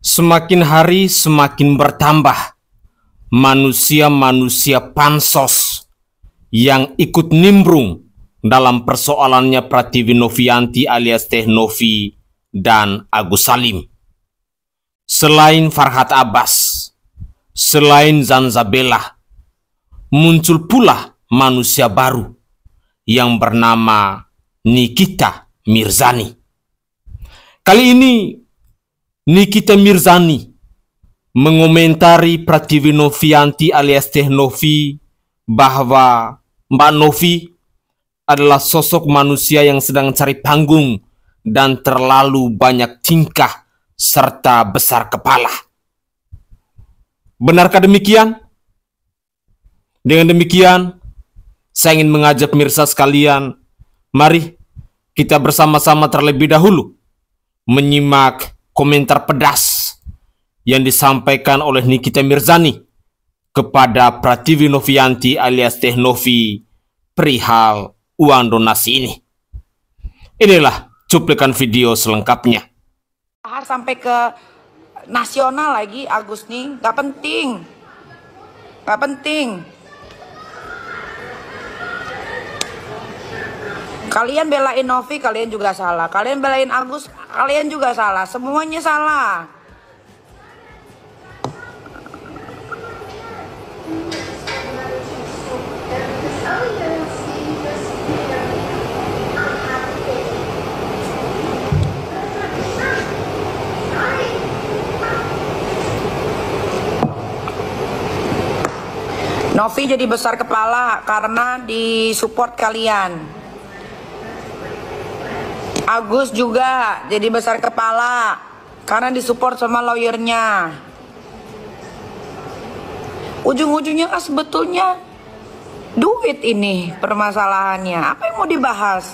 Semakin hari semakin bertambah manusia-manusia pansos yang ikut nimbrung dalam persoalannya Pratiwi Novianti alias Teh Novi dan Agus Salim. Selain Farhad Abbas, selain Zanzabella, muncul pula manusia baru yang bernama Nikita Mirzani. Kali ini Nikita Mirzani mengomentari Pratiwi Novianti alias Teh Novi bahwa Mbak Novi adalah sosok manusia yang sedang cari panggung dan terlalu banyak tingkah serta besar kepala. Benarkah demikian? Dengan demikian, saya ingin mengajak pemirsa sekalian, mari kita bersama-sama terlebih dahulu menyimak komentar pedas yang disampaikan oleh Nikita Mirzani kepada Pratiwi Novianti alias Teh Novi perihal uang donasi ini. Inilah cuplikan video selengkapnya. Sampai ke nasional lagi Agus nih, gak penting. Kalian belain Novi, kalian juga salah. Kalian belain Agus, kalian juga salah. Semuanya salah. Novi jadi besar kepala karena disupport kalian. Agus juga jadi besar kepala karena disupport sama lawyernya. Ujung-ujungnya kan sebetulnya duit ini permasalahannya. Apa yang mau dibahas?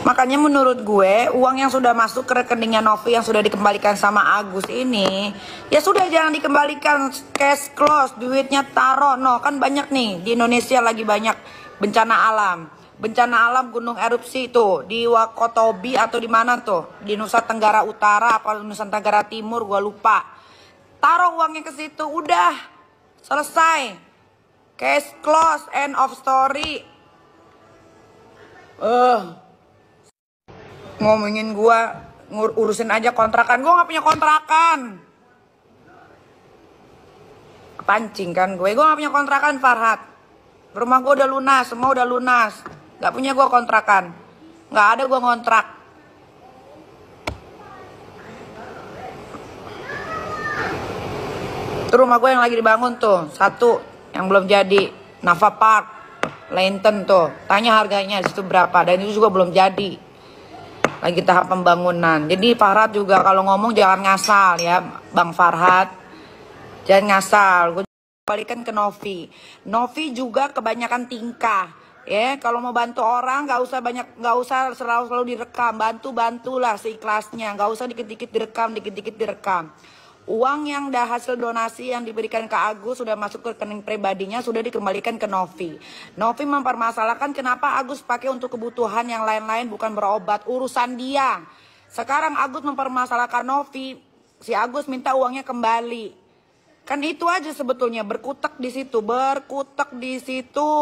Makanya menurut gue, uang yang sudah masuk ke rekeningnya Novi yang sudah dikembalikan sama Agus ini, ya sudah jangan dikembalikan, cash close, duitnya taruh. No, kan banyak nih di Indonesia lagi banyak bencana alam. Bencana alam gunung erupsi tuh di Wakotobi atau di mana tuh, di Nusa Tenggara Utara apa Nusa Tenggara Timur, gua lupa. Taruh uangnya ke situ, udah selesai, case close, end of story. Ngomongin gua urusin aja kontrakan, gua nggak punya kontrakan. Pancing kan gue nggak punya kontrakan. Farhad, rumah gue udah lunas, semua udah lunas. Gak punya gue kontrakan. Gak ada gue ngontrak. Itu rumah gue yang lagi dibangun tuh. Satu yang belum jadi, Nava Park, Lenten tuh. Tanya harganya situ berapa. Dan itu juga belum jadi. Lagi tahap pembangunan. Jadi Farhad juga kalau ngomong jangan ngasal ya Bang Farhad. Jangan ngasal. Gue balikan ke Novi. Novi juga kebanyakan tingkah. Ya, kalau mau bantu orang nggak usah selalu direkam, bantulah seikhlasnya, nggak usah dikit-dikit direkam. Uang yang dah hasil donasi yang diberikan ke Agus sudah masuk ke rekening pribadinya, sudah dikembalikan ke Novi. Novi mempermasalahkan kenapa Agus pakai untuk kebutuhan yang lain-lain bukan berobat, urusan dia. Sekarang Agus mempermasalahkan Novi, si Agus minta uangnya kembali. Kan itu aja sebetulnya, berkutak di situ.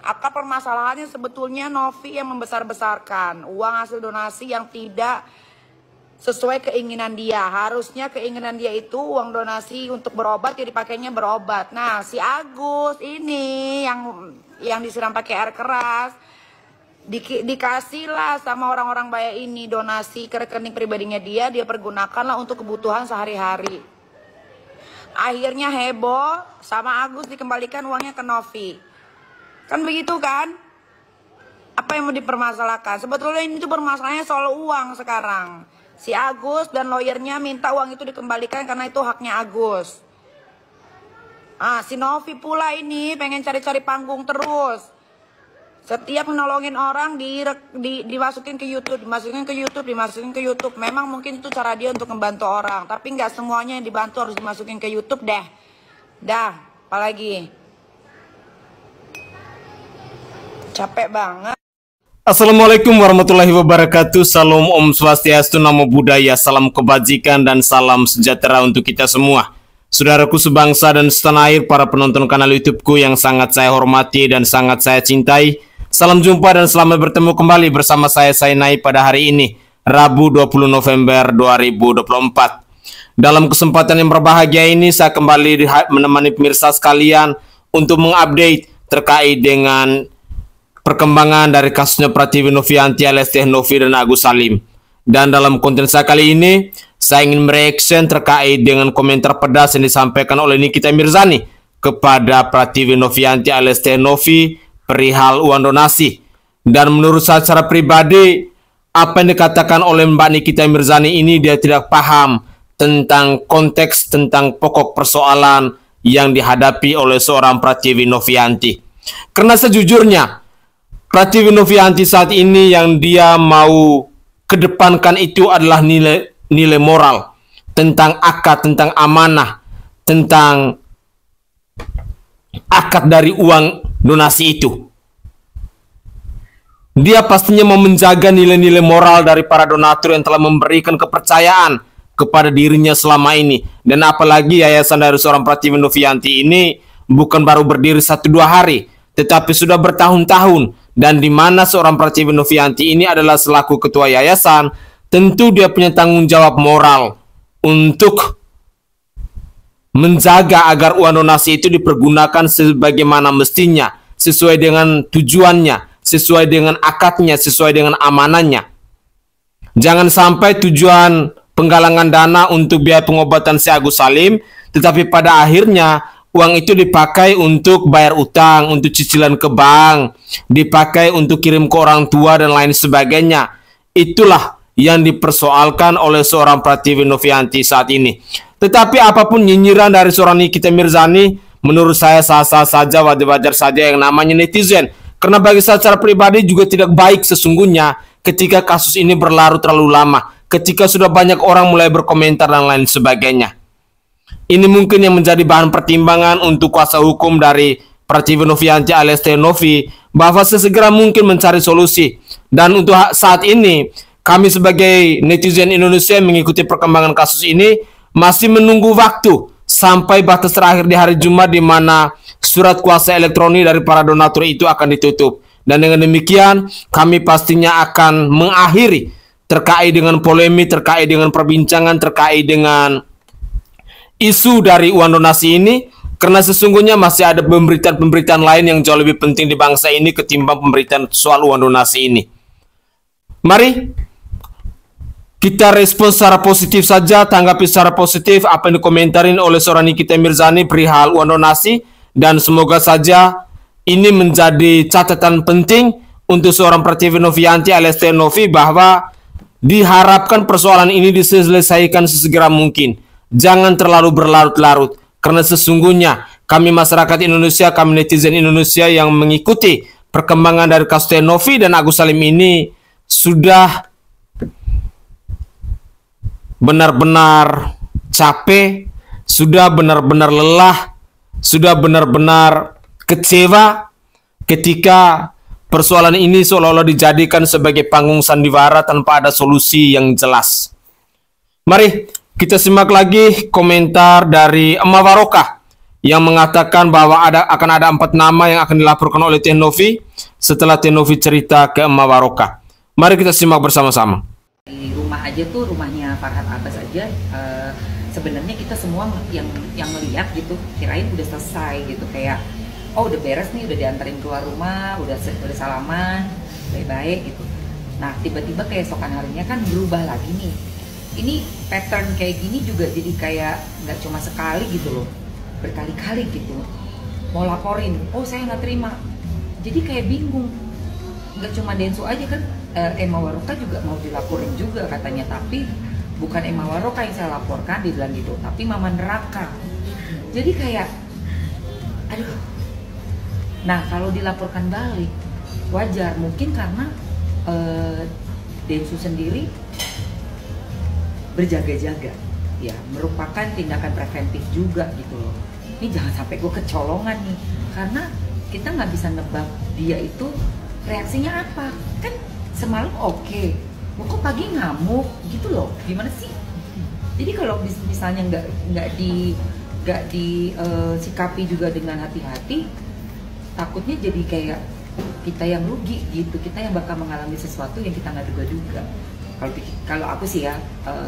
Akar permasalahannya sebetulnya Novi yang membesar-besarkan uang hasil donasi yang tidak sesuai keinginan dia. Harusnya keinginan dia itu uang donasi untuk berobat ya dipakainya berobat. Nah, si Agus ini yang disiram pakai air keras dikasihlah sama orang-orang baik ini donasi ke rekening pribadinya dia pergunakanlah untuk kebutuhan sehari-hari. Akhirnya heboh sama Agus dikembalikan uangnya ke Novi. Kan begitu kan? Apa yang mau dipermasalahkan? Sebetulnya ini tuh permasalahannya soal uang sekarang. Si Agus dan lawyernya minta uang itu dikembalikan karena itu haknya Agus. Si Novi pula ini pengen cari-cari panggung terus. Setiap menolongin orang dimasukin ke YouTube. Memang mungkin itu cara dia untuk membantu orang. Tapi nggak semuanya yang dibantu harus dimasukin ke YouTube deh. Apalagi. Capek banget. Assalamualaikum warahmatullahi wabarakatuh. Salam Om Swastiastu, Namo Buddhaya, salam kebajikan dan salam sejahtera untuk kita semua. Saudaraku sebangsa dan setanah air, para penonton kanal YouTubeku yang sangat saya hormati dan sangat saya cintai. Salam jumpa dan selamat bertemu kembali bersama saya Nai pada hari ini, Rabu 20 November 2024. Dalam kesempatan yang berbahagia ini, saya kembali menemani pemirsa sekalian untuk mengupdate terkait dengan perkembangan dari kasusnya Pratiwi Novianti alias Teh Novi dan Agus Salim. Dan dalam konten saya kali ini, saya ingin mereaction terkait dengan komentar pedas yang disampaikan oleh Nikita Mirzani kepada Pratiwi Novianti alias Teh Novi perihal uang donasi. Dan menurut saya secara pribadi, apa yang dikatakan oleh Mbak Nikita Mirzani ini dia tidak paham tentang konteks, tentang pokok persoalan yang dihadapi oleh seorang Pratiwi Novianti. Karena sejujurnya, Pratiwi Novianti saat ini yang dia mau kedepankan itu adalah nilai moral, tentang akad, tentang amanah, tentang akad dari uang donasi itu. Dia pastinya mau menjaga nilai-nilai moral dari para donatur yang telah memberikan kepercayaan kepada dirinya selama ini. Dan apalagi yayasan dari seorang Pratiwi Novianti ini bukan baru berdiri 1-2 hari, tetapi sudah bertahun-tahun. Dan di mana seorang Pratiwi Novianti ini adalah selaku ketua yayasan, tentu dia punya tanggung jawab moral untuk menjaga agar uang donasi itu dipergunakan sebagaimana mestinya, sesuai dengan tujuannya, sesuai dengan akadnya, sesuai dengan amanannya. Jangan sampai tujuan penggalangan dana untuk biaya pengobatan si Agus Salim, tetapi pada akhirnya uang itu dipakai untuk bayar utang, untuk cicilan ke bank, dipakai untuk kirim ke orang tua dan lain sebagainya. Itulah yang dipersoalkan oleh seorang Pratiwi Novianti saat ini. Tetapi apapun nyinyiran dari seorang Nikita Mirzani, menurut saya sah-sah saja, wajar-wajar saja yang namanya netizen. Karena bagi saya secara pribadi juga tidak baik sesungguhnya ketika kasus ini berlarut terlalu lama, ketika sudah banyak orang mulai berkomentar dan lain sebagainya. Ini mungkin yang menjadi bahan pertimbangan untuk kuasa hukum dari Pratiwi Novianti alias Teh Novi bahwa sesegera mungkin mencari solusi. Dan untuk saat ini, kami sebagai netizen Indonesia yang mengikuti perkembangan kasus ini masih menunggu waktu sampai batas terakhir di hari Jumat di mana surat kuasa elektronik dari para donatur itu akan ditutup. Dan dengan demikian, kami pastinya akan mengakhiri terkait dengan polemik, terkait dengan perbincangan, terkait dengan isu dari uang donasi ini, karena sesungguhnya masih ada pemberitaan-pemberitaan lain yang jauh lebih penting di bangsa ini ketimbang pemberitaan soal uang donasi ini. Mari kita respon secara positif saja, tanggapi secara positif apa yang dikomentarin oleh seorang Nikita Mirzani perihal uang donasi, dan semoga saja ini menjadi catatan penting untuk seorang Pratiwi Novianti alias Teh Novi bahwa diharapkan persoalan ini diselesaikan sesegera mungkin. Jangan terlalu berlarut-larut, karena sesungguhnya kami masyarakat Indonesia, kami netizen Indonesia yang mengikuti perkembangan dari kasus Teh Novi dan Agus Salim ini sudah benar-benar capek, sudah benar-benar lelah, sudah benar-benar kecewa ketika persoalan ini seolah-olah dijadikan sebagai panggung sandiwara tanpa ada solusi yang jelas. Mari kita simak lagi komentar dari Emma Warokah yang mengatakan bahwa akan ada 4 nama yang akan dilaporkan oleh Teh Novi setelah Teh Novi cerita ke Emma Warokah. Mari kita simak bersama-sama. Di rumah aja tuh, rumahnya Farhad Abbas aja, sebenarnya kita semua yang melihat gitu kirain udah selesai gitu, kayak oh udah beres nih, udah diantarin keluar rumah, udah salaman baik-baik gitu. Nah tiba-tiba keesokan harinya kan berubah lagi nih. Ini pattern kayak gini juga jadi kayak nggak cuma sekali gitu loh, berkali-kali gitu mau laporin, oh saya nggak terima, jadi kayak bingung. Nggak cuma Densu aja kan, Emma Warokah juga mau dilaporin juga katanya, tapi bukan Emma Warokah yang saya laporkan, dia bilang gitu, tapi Mama Neraka. Jadi kayak aduh. Nah kalau dilaporkan balik wajar, mungkin karena Densu sendiri berjaga-jaga, ya merupakan tindakan preventif juga gitu loh. Ini jangan sampai gue kecolongan nih, karena kita nggak bisa nebak dia itu reaksinya apa? Kan semalam oke, kok pagi ngamuk gitu loh, gimana sih? Jadi kalau misalnya nggak disikapi juga dengan hati-hati, takutnya jadi kayak kita yang rugi gitu, kita yang bakal mengalami sesuatu yang kita nggak duga-duga. Kalau aku sih ya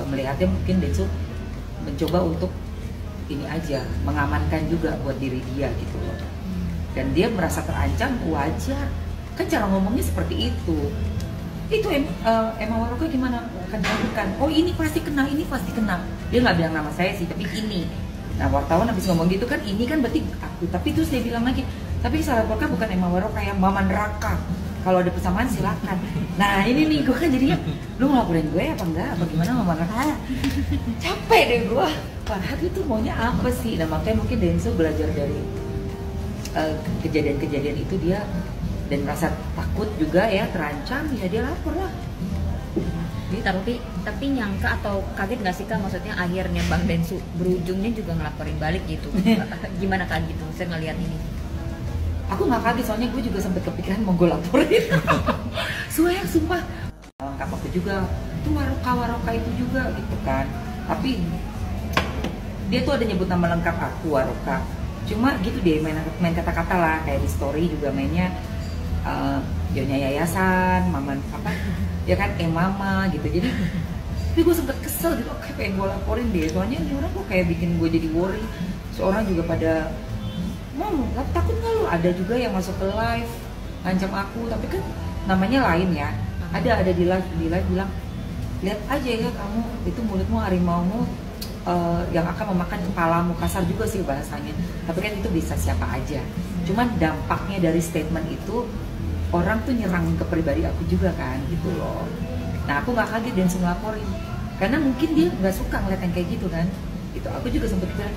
melihatnya mungkin Densu mencoba untuk ini aja, mengamankan juga buat diri dia gitu loh. Dan dia merasa terancam, wajar. Kan cara ngomongnya seperti itu. Itu emang Waroka gimana akan dilakukan? Oh ini pasti kena, ini pasti kena. Dia nggak bilang nama saya sih, tapi ini. Nah wartawan habis ngomong gitu kan, ini kan berarti aku. Tapi terus dia bilang lagi, tapi saya laporkan bukan Emma Waroka, yang Mama Neraka. Kalau ada persamaan silakan. Nah ini nih gue kan jadinya, lu ngelaporin gue apa enggak? Apa gimana Mama Neraka? Capek deh gue. Padahal itu maunya apa sih? Nah makanya mungkin Denso belajar dari kejadian-kejadian itu dia, dan merasa takut juga ya, terancam, ya dia lapor lah. Tapi nyangka atau kaget nggak sih Kak, maksudnya akhirnya Bang Densu berujungnya juga ngelaporin balik gitu. Gimana Kak gitu, saya ngeliat ini? Aku nggak kaget, soalnya gue juga sempet kepikiran mau gue laporin. Sumpah lengkap aku juga, itu Waroka itu juga gitu kan. Tapi dia tuh ada nyebut nama lengkap aku, Waroka. Cuma gitu deh, main kata-kata lah, kayak di story juga mainnya Nyonya Yayasan, Mama apa, ya kan, Mama gitu. Jadi tapi gue sempet kesel gitu, kayak pengen gue laporin deh, soalnya ini orang kok kayak bikin gue jadi worry. Seorang juga pada nggak takut nggak lu? Ada juga yang masuk ke live ngancam aku, tapi kan namanya lain ya. Ada di live bilang, lihat aja ya kamu, itu mulutmu harimaumu yang akan memakan kepalamu, kasar juga sih bahasanya. Tapi kan itu bisa siapa aja. Cuman dampaknya dari statement itu, orang tuh nyerang ke pribadi aku juga kan gitu loh. Nah aku nggak kaget dan laporin, karena mungkin dia nggak suka ngeliat yang kayak gitu kan. Itu aku juga sempet bilang,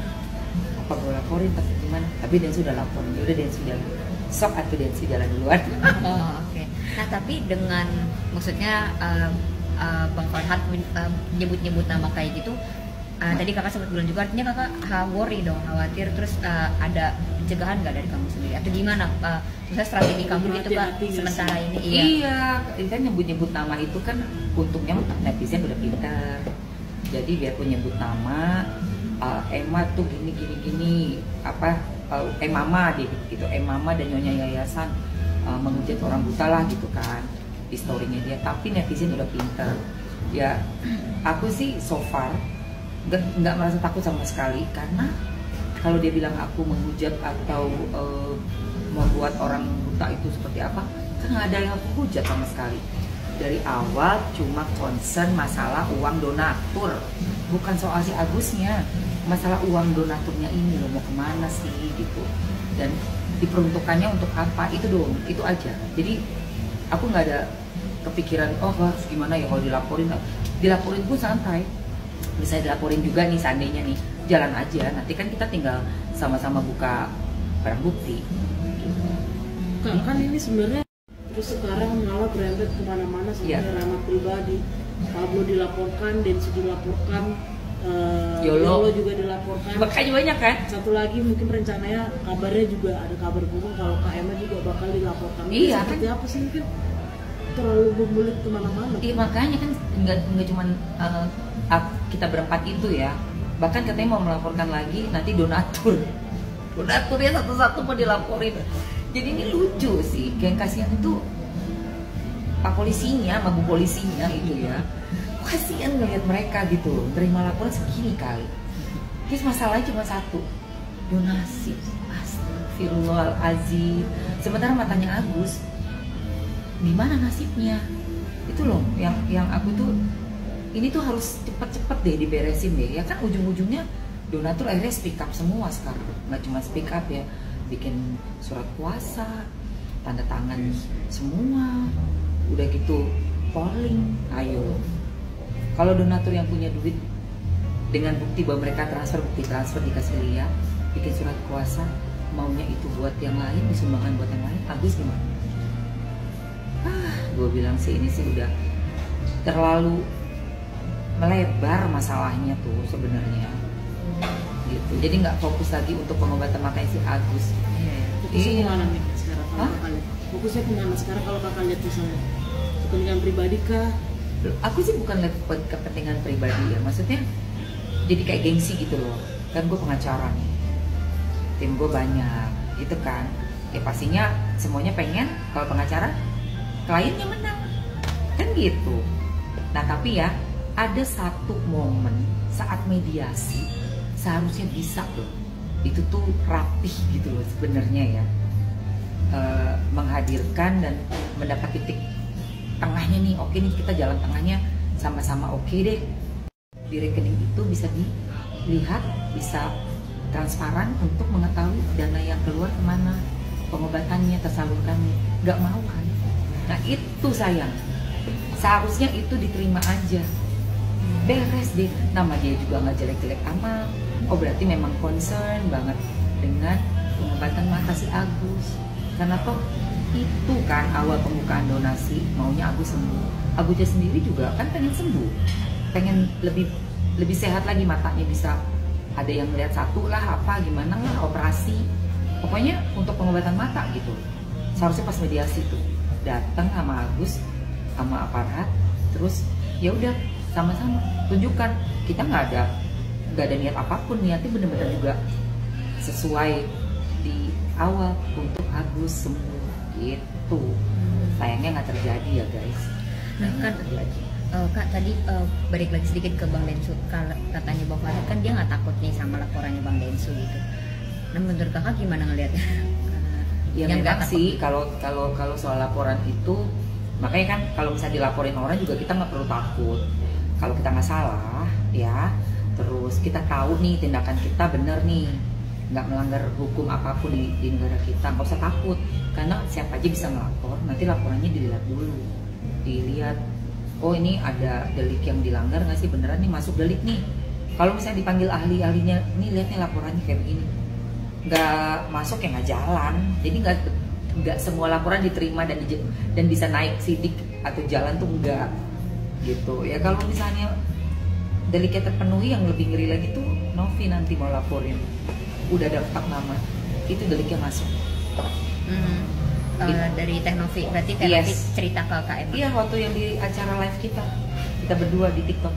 apa gue laporin tapi gimana? Tapi dia sudah laporin, ya udah dia sudah sok atau dia sudah jalan duluan. Oh, oke. Nah tapi dengan maksudnya Bang Farhat nyebut nama kayak gitu, tadi kakak sempat bilang juga, artinya kakak worry dong, khawatir, terus ada pencegahan nggak dari kamu sendiri atau gimana? Misalnya strategi kamu gitu Kak sementara ini? Iya, kan nyebut nama itu kan untungnya netizen udah pintar, jadi biarpun nyebut nama Emma tuh gini apa Mama deh gitu, Mama dan Nyonya Yayasan menghujat orang buta lah gitu kan di storynya dia. Tapi netizen udah pintar ya. Aku sih so far nggak merasa takut sama sekali, karena kalau dia bilang aku menghujat atau membuat orang buta itu seperti apa, kan nggak ada yang aku hujat sama sekali. Dari awal cuma concern masalah uang donatur, bukan soal si Agusnya, masalah uang donaturnya ini loh, mau kemana sih gitu, dan diperuntukannya untuk apa, itu dong, itu aja. Jadi aku nggak ada kepikiran harus gimana ya kalau dilaporin pun santai, bisa dilaporin juga nih seandainya nih, jalan aja, nanti kan kita tinggal sama-sama buka barang bukti gitu. Kan ini sebenarnya terus sekarang malah berembet kemana-mana sampai ranah pribadi. Pablo dilaporkan, Densu dilaporkan, Yolo juga dilaporkan. Makanya banyak kan. Satu lagi mungkin rencananya kabarnya juga ada kabar burung kalau Kak Emma juga bakal dilaporkan. Iya. Seperti apa sih, mungkin terlalu berbelit kemana-mana. Iya makanya kan nggak cuma kita berempat itu ya. Bahkan katanya mau melaporkan lagi nanti donaturnya satu-satu mau dilaporin. Jadi ini lucu sih, yang kasihan itu Pak Polisinya sama Bu Polisinya itu ya. Kasihan ngeliat mereka gitu, terima laporan segini kali. Terus masalahnya cuma satu, donasi. Astagfirullahaladzim. Sementara matanya Agus, di mana nasibnya? Itu loh, yang aku tuh, ini tuh harus cepet-cepet deh diberesin deh. Ya kan ujung-ujungnya donatur akhirnya speak up semua sekarang. Nggak cuma speak up ya, bikin surat kuasa, tanda tangan semua, udah gitu polling. Ayo, kalau donatur yang punya duit dengan bukti bahwa mereka bukti transfer dikasih lihat, bikin surat kuasa, maunya itu buat yang lain, disumbangkan buat yang lain, Agus gimana? Gue bilang sih ini sih udah terlalu melebar masalahnya tuh sebenarnya. Gitu. Jadi nggak fokus lagi untuk pengobatan makanya si Agus. Fokusnya kemana nih sekarang? fokusnya kemana sekarang kalau kakak lihat misalnya kepentingan pribadi kah? Aku sih bukan lihat kepentingan pribadi ya, maksudnya jadi kayak gengsi gitu loh. Kan gue pengacara nih, tim gue banyak gitu kan, ya pastinya semuanya pengen kalau pengacara kliennya menang kan gitu. Nah tapi ya ada satu momen saat mediasi seharusnya bisa loh, itu tuh rapih gitu loh sebenarnya ya, menghadirkan dan mendapat titik tengahnya nih. Oke nih kita jalan tengahnya sama-sama oke deh. Di rekening itu bisa dilihat, bisa transparan untuk mengetahui dana yang keluar kemana, pengobatannya, tersalurkannya. Gak mau kan? Nah itu sayang, seharusnya itu diterima aja, beres deh. Nama dia juga nggak jelek-jelek amat. Oh berarti memang concern banget dengan pengobatan mata si Agus, karena toh itu kan awal pembukaan donasi, maunya Agus sembuh. Agusnya sendiri juga kan pengen sembuh, pengen lebih sehat lagi, matanya bisa ada yang lihat satu lah, apa gimana lah, operasi, pokoknya untuk pengobatan mata gitu. Seharusnya pas mediasi tuh datang sama Agus sama aparat, terus ya udah sama-sama tunjukkan kita nggak ada niat apapun, niatnya bener-bener juga sesuai di awal untuk Agus sembuh gitu. Sayangnya nggak terjadi ya guys. Nah kan Kak tadi balik lagi sedikit ke Bang Densu, katanya Bang Farhat kan dia nggak takut nih sama laporannya Bang Densu gitu. Nah menurut kakak gimana ngelihatnya? Ya memang sih kalau soal laporan itu, makanya kan kalau misalnya dilaporin orang juga kita nggak perlu takut. Kalau kita nggak salah ya, terus kita tahu nih tindakan kita bener nih, nggak melanggar hukum apapun di negara kita, nggak usah takut, karena siapa aja bisa ngelapor. Nanti laporannya dilihat dulu, dilihat oh ini ada delik yang dilanggar nggak sih, beneran nih masuk delik nih. Kalau misalnya dipanggil ahlinya, nih lihat nih laporannya kayak begini, nggak masuk ya nggak jalan. Jadi nggak semua laporan diterima dan bisa naik sidik atau jalan tuh enggak gitu ya. Kalau misalnya deliknya terpenuhi, yang lebih ngeri lagi tuh Novi nanti mau laporin udah daftar nama, itu deliknya masuk. Dari Teknovi, berarti Teknovi cerita ke KM? Iya, waktu yang di acara live kita berdua di TikTok.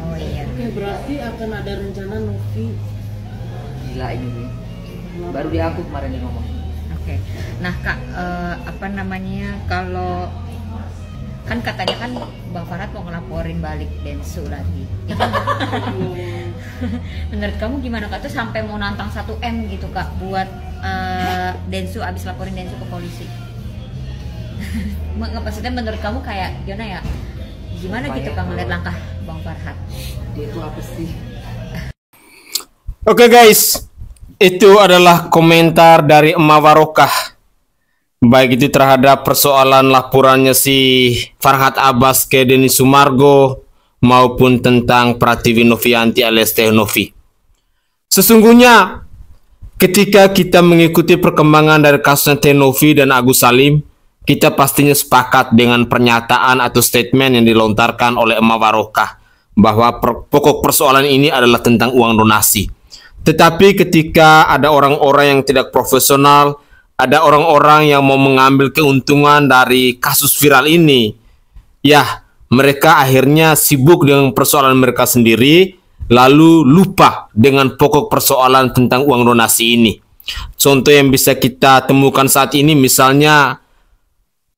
Oh iya. Oke, berarti akan ada rencana Novi. Gila ini baru dia aku kemarin yang ngomong. Oke. Nah Kak, apa namanya, kalau kan katanya kan Bang Farhat mau ngelaporin balik Densu lagi. Menurut kamu gimana Kak, tuh sampai mau nantang 1M gitu Kak buat Densu, abis laporin Densu ke polisi? Maksudnya menurut kamu kayak gimana ya? Gimana gitu Kak ngeliat langkah Bang Farhat? Dia itu apa sih? Oke guys, itu adalah komentar dari Emak Barokah, baik itu terhadap persoalan laporannya si Farhat Abbas ke Denny Sumargo maupun tentang Pratiwi Novianti alias Teh Novi. Sesungguhnya ketika kita mengikuti perkembangan dari kasusnya Teh Novi dan Agus Salim, kita pastinya sepakat dengan pernyataan atau statement yang dilontarkan oleh Emak Barokah bahwa pokok persoalan ini adalah tentang uang donasi. Tetapi ketika ada orang-orang yang tidak profesional, ada orang-orang yang mau mengambil keuntungan dari kasus viral ini, ya mereka akhirnya sibuk dengan persoalan mereka sendiri, lalu lupa dengan pokok persoalan tentang uang donasi ini. Contoh yang bisa kita temukan saat ini misalnya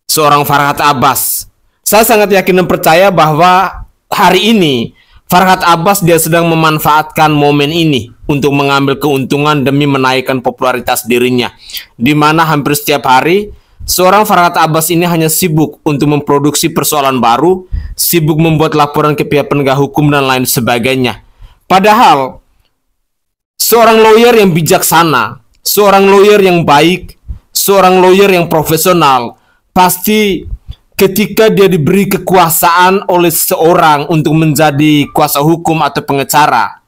seorang Farhat Abbas. Saya sangat yakin dan percaya bahwa hari ini Farhat Abbas dia sedang memanfaatkan momen ini untuk mengambil keuntungan demi menaikkan popularitas dirinya, di mana hampir setiap hari seorang Farhat Abbas ini hanya sibuk untuk memproduksi persoalan baru, sibuk membuat laporan ke pihak penegak hukum dan lain sebagainya. Padahal seorang lawyer yang bijaksana, seorang lawyer yang baik, seorang lawyer yang profesional, pasti ketika dia diberi kekuasaan oleh seseorang untuk menjadi kuasa hukum atau pengacara,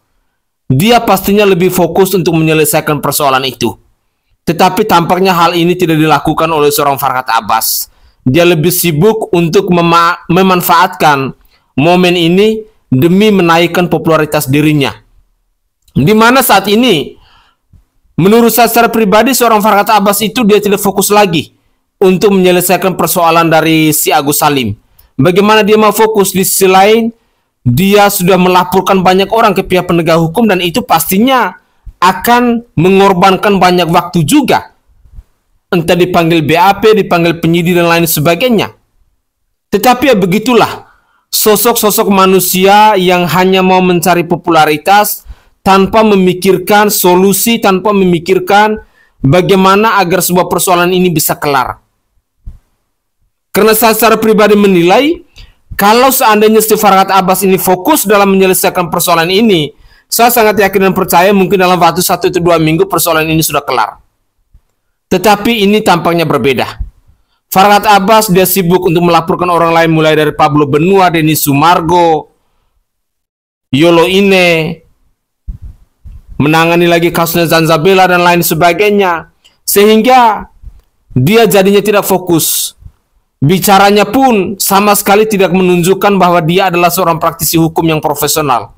dia pastinya lebih fokus untuk menyelesaikan persoalan itu. Tetapi tampaknya hal ini tidak dilakukan oleh seorang Farhat Abbas. Dia lebih sibuk untuk memanfaatkan momen ini demi menaikkan popularitas dirinya. Di mana saat ini, menurut saya secara pribadi, seorang Farhat Abbas itu dia tidak fokus lagi untuk menyelesaikan persoalan dari si Agus Salim. Bagaimana dia mau fokus? Di sisi lain, dia sudah melaporkan banyak orang ke pihak penegak hukum dan itu pastinya akan mengorbankan banyak waktu juga. Entah dipanggil BAP, dipanggil penyidik dan lain sebagainya. Tetapi ya begitulah, sosok-sosok manusia yang hanya mau mencari popularitas tanpa memikirkan solusi, tanpa memikirkan bagaimana agar sebuah persoalan ini bisa kelar. Karena saya secara pribadi menilai, kalau seandainya si Farhad Abbas ini fokus dalam menyelesaikan persoalan ini, saya sangat yakin dan percaya mungkin dalam waktu 1 atau 2 minggu persoalan ini sudah kelar. Tetapi ini tampaknya berbeda. Farhad Abbas dia sibuk untuk melaporkan orang lain mulai dari Pablo Benua, Denny Sumargo, Yolo Ine, menangani lagi kasusnya Zanzabela dan lain sebagainya. Sehingga dia jadinya tidak fokus. Bicaranya pun sama sekali tidak menunjukkan bahwa dia adalah seorang praktisi hukum yang profesional.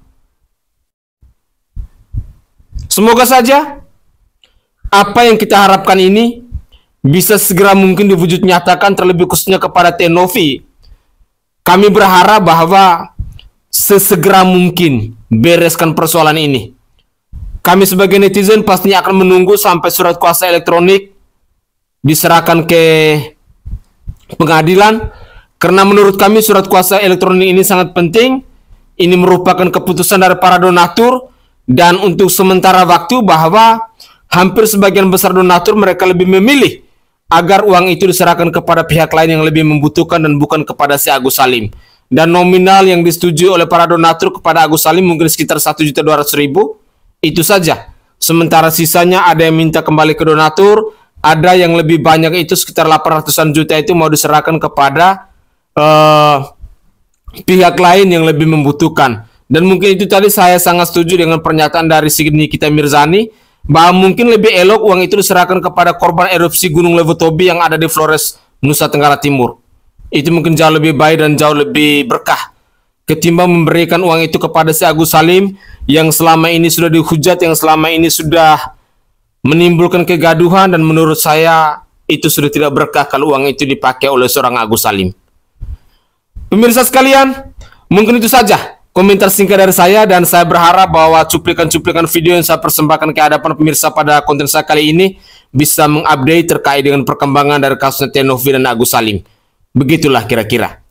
Semoga saja apa yang kita harapkan ini bisa segera mungkin diwujud nyatakan, terlebih khususnya kepada Tenovi. Kami berharap bahwa sesegera mungkin bereskan persoalan ini. Kami sebagai netizen pastinya akan menunggu sampai surat kuasa elektronik diserahkan ke pengadilan, karena menurut kami surat kuasa elektronik ini sangat penting. Ini merupakan keputusan dari para donatur, dan untuk sementara waktu bahwa hampir sebagian besar donatur mereka lebih memilih agar uang itu diserahkan kepada pihak lain yang lebih membutuhkan dan bukan kepada si Agus Salim. Dan nominal yang disetujui oleh para donatur kepada Agus Salim mungkin sekitar 1.200.000, itu saja. Sementara sisanya ada yang minta kembali ke donatur, ada yang lebih banyak itu sekitar 800-an juta itu mau diserahkan kepada pihak lain yang lebih membutuhkan. Dan mungkin itu tadi saya sangat setuju dengan pernyataan dari Sigit Nikita Mirzani, bahwa mungkin lebih elok uang itu diserahkan kepada korban erupsi Gunung Levotobi yang ada di Flores, Nusa Tenggara Timur. Itu mungkin jauh lebih baik dan jauh lebih berkah ketimbang memberikan uang itu kepada si Agus Salim yang selama ini sudah dihujat, yang selama ini sudah menimbulkan kegaduhan, dan menurut saya itu sudah tidak berkah kalau uang itu dipakai oleh seorang Agus Salim. Pemirsa sekalian, mungkin itu saja komentar singkat dari saya, dan saya berharap bahwa cuplikan-cuplikan video yang saya persembahkan ke hadapan pemirsa pada konten saya kali ini bisa mengupdate terkait dengan perkembangan dari kasusnya Tenovi dan Agus Salim. Begitulah kira-kira.